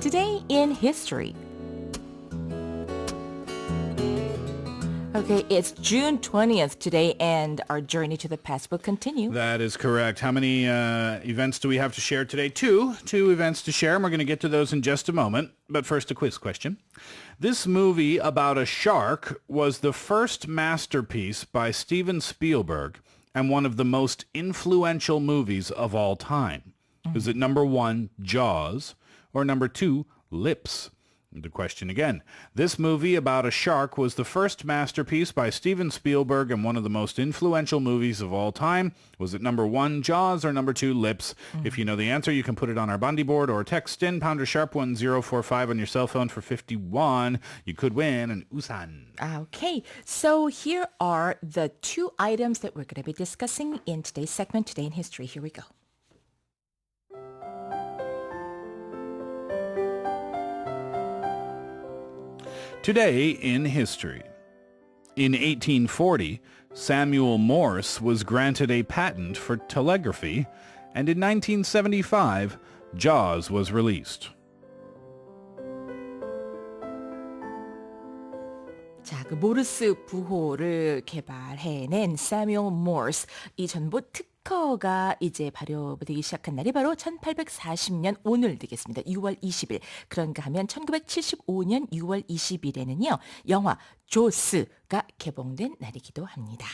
Today in History. Okay, it's June 20th today, and our journey to the past will continue. That is correct. How many events do we have to share today? Two events to share, and we're going to get to those in just a moment. But first, a quiz question. This movie about a shark was the first masterpiece by Steven Spielberg and one of the most influential movies of all time. Is it number 1, Jaws, or number 2, Lips? The question again. This movie about a shark was the first masterpiece by Steven Spielberg and one of the most influential movies of all time. Was it number 1, Jaws, or number 2, Lips? If you know the answer, you can put it on our Bundy board or text in pounder sharp 1045 on your cell phone for 51. You could win an Usan. Okay, so here are the 2 items that we're going to be discussing in today's segment, Today in History. Here we go. Today in history. In 1840, Samuel Morse was granted a patent for telegraphy, and in 1975, Jaws was released. 자, 그 모르스 부호를 개발해낸 Samuel Morse, 이 전보 특허가 이제 발효되기 시작한 날이 바로 1840년 오늘 되겠습니다. 6월 20일. 그런가 하면 1975년 6월 20일에는요. 영화 조스가 개봉된 날이기도 합니다.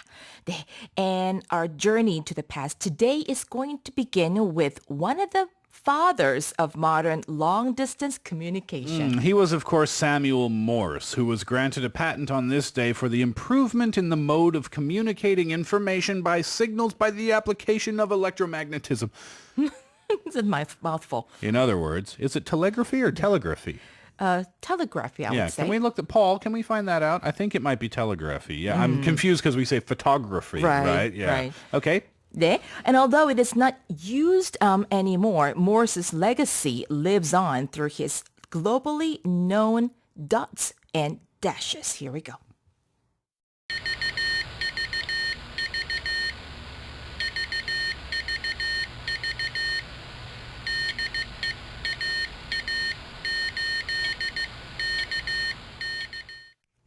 네. And our journey to the past today is going to begin with one of the fathers of modern long-distance communication. He was, of course, Samuel Morse, who was granted a patent on this day for the improvement in the mode of communicating information by signals by the application of electromagnetism. It's a mouthful. In other words, is it telegraphy or telegraphy? Telegraphy, I would say. Can we look at Paul? Can we find that out? I think it might be telegraphy. Yeah, I'm confused because we say photography, right? Yeah. Right. Okay. 네. And although it is not used anymore, Morse's legacy lives on through his globally known dots and dashes. Here we go.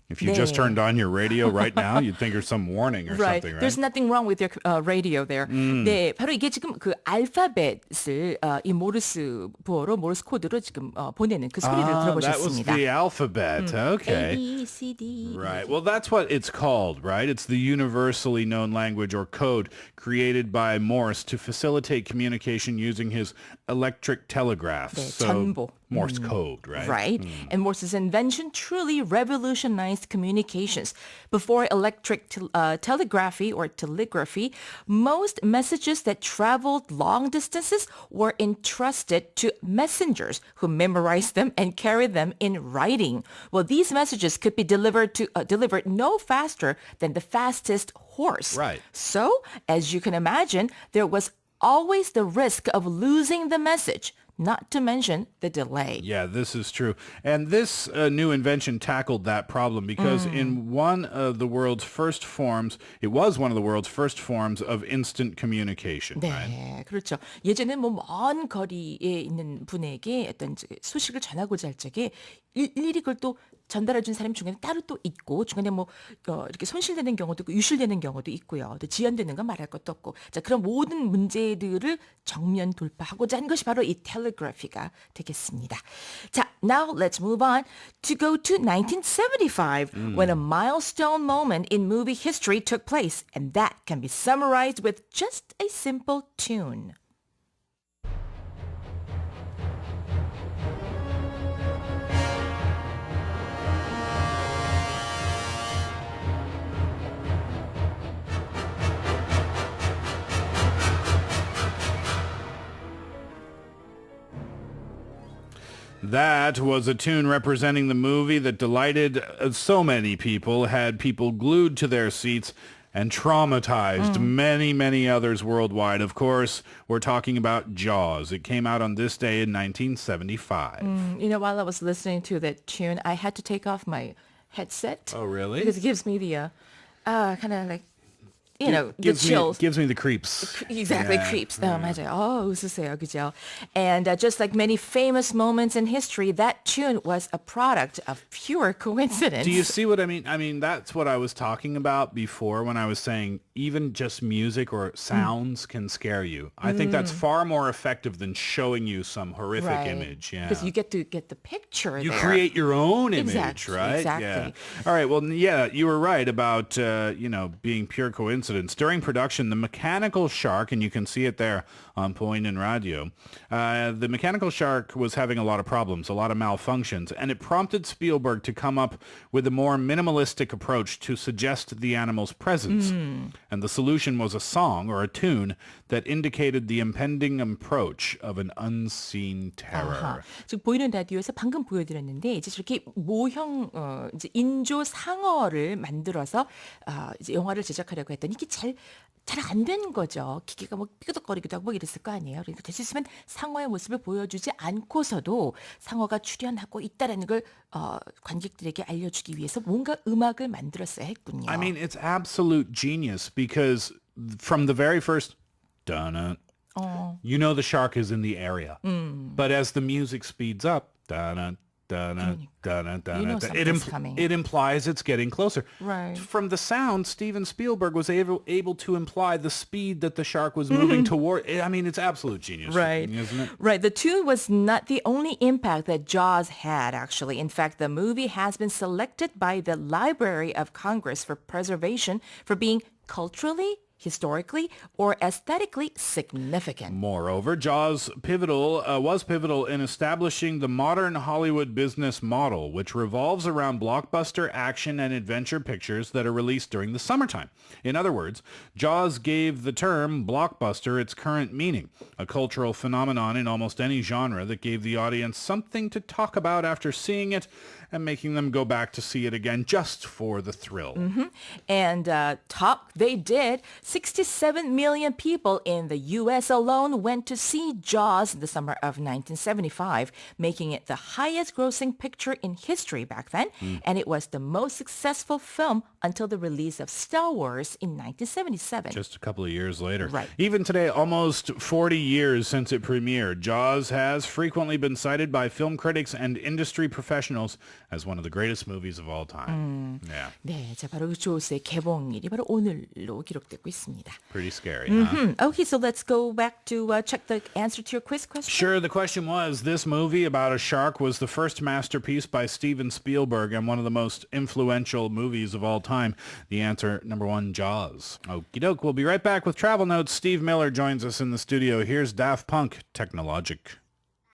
If you just turned on your radio right now, you'd think there's some warning or something, right? There's nothing wrong with your radio there. 네, 바로 이게 지금 그 알파벳을 이 모르스 부호로 모르스 코드로 지금 보내는 그 소리를 들어보셨습니다. That was the alphabet. Okay. A, B, C, D. Right. Well, that's what it's called, right? It's the universally known language or code created by Morse to facilitate communication using his electric telegraph. 네, So 전보. Morse code, right? Right. And Morse's invention truly revolutionized communications. Before electric telegraphy or telegraphy, most messages that traveled long distances were entrusted to messengers who memorized them and carried them in writing. Well, these messages could be delivered no faster than the fastest horse. Right. So, as you can imagine, there was always the risk of losing the message. Not to mention the delay. Yeah, this is true. And this new invention tackled that problem because in one of the world's first forms, it was one of the world's first forms of instant communication. 네, Right? 그렇죠. 예전에 뭐 먼 거리에 있는 분에게 어떤 소식을 전하고자 할 적에 일일이 그걸 또 전달해 준 사람 중에는 따로 또 있고 중간에 뭐 이렇게 손실되는 경우도 있고 유실되는 경우도 있고요. 또 지연되는 건 말할 것도 없고. 자, 그런 모든 문제들을 정면 돌파하고자 한 것이 바로 이 telegraphy가 되겠습니다. 자, now let's move on to go to 1975 when a milestone moment in movie history took place, and that can be summarized with just a simple tune. That was a tune representing the movie that delighted so many people, had people glued to their seats, and traumatized many, many others worldwide. Of course, we're talking about Jaws. It came out on this day in 1975. You know, while I was listening to that tune, I had to take off my headset. Oh, really? Because it gives me the kind of like you know, the gives chills. gives me the creeps. Exactly, Yeah. creeps. 맞아요. 웃으세요, 그죠? And just like many famous moments in history, that tune was a product of pure coincidence. Do you see what I mean? I mean, that's what I was talking about before when I was saying even just music or sounds can scare you. I think that's far more effective than showing you some horrific Right. image. Yeah. Because you get to get the picture You there. create your own image, Exactly, right? exactly. Yeah. All right. Well, yeah, you were right about, being pure coincidence. During production, the mechanical shark, and you can see it there on Point in Radio, the mechanical shark was having a lot of problems, a lot of malfunctions, and it prompted Spielberg to come up with a more minimalistic approach to suggest the animal's presence. And the solution was a song or a tune that indicated the impending approach of an unseen terror. 아하. 지금 보이는 라디오에서 방금 보여드렸는데 이제 저렇게 모형 이제 인조 상어를 만들어서 이제 영화를 제작하려고 했더니 이게 잘 안 된 거죠. 기계가 뭐 삐그덕거리기도 하고 뭐 이랬을 거 아니에요. 그러니까 될 수 있으면 상어의 모습을 보여주지 않고서도 상어가 출연하고 있다라는 걸 관객들에게 알려주기 위해서 뭔가 음악을 만들었어야 했군요. I mean, it's absolute genius because from the very first dun you know the shark is in the area. But as the music speeds up, dun You know something's coming. it implies it's getting closer. Right. From the sound, Steven Spielberg was able to imply the speed that the shark was moving toward. I mean, it's absolute genius, Right. isn't it? Right. The tune was not the only impact that Jaws had, actually. In fact, the movie has been selected by the Library of Congress for preservation for being culturally, historically, or aesthetically significant. Moreover, Jaws was pivotal in establishing the modern Hollywood business model, which revolves around blockbuster action and adventure pictures that are released during the summertime. In other words, Jaws gave the term blockbuster its current meaning, a cultural phenomenon in almost any genre that gave the audience something to talk about after seeing it and making them go back to see it again just for the thrill. And they did. 67 million people in the U.S. alone went to see Jaws in the summer of 1975, making it the highest grossing picture in history back then. And it was the most successful film until the release of Star Wars in 1977. Just a couple of years later. Right. Even today, almost 40 years since it premiered, Jaws has frequently been cited by film critics and industry professionals as one of the greatest movies of all time. Yeah. 네, 자 바로 조스의 개봉일이 바로 오늘로 기록되고 있습니다. Pretty scary, huh? Okay, so let's go back to check the answer to your quiz question. Sure, the question was, this movie about a shark was the first masterpiece by Steven Spielberg and one of the most influential movies of all time. The answer, number one, Jaws. Okie doke, we'll be right back with Travel Notes. Steve Miller joins us in the studio. Here's Daft Punk, Technologic.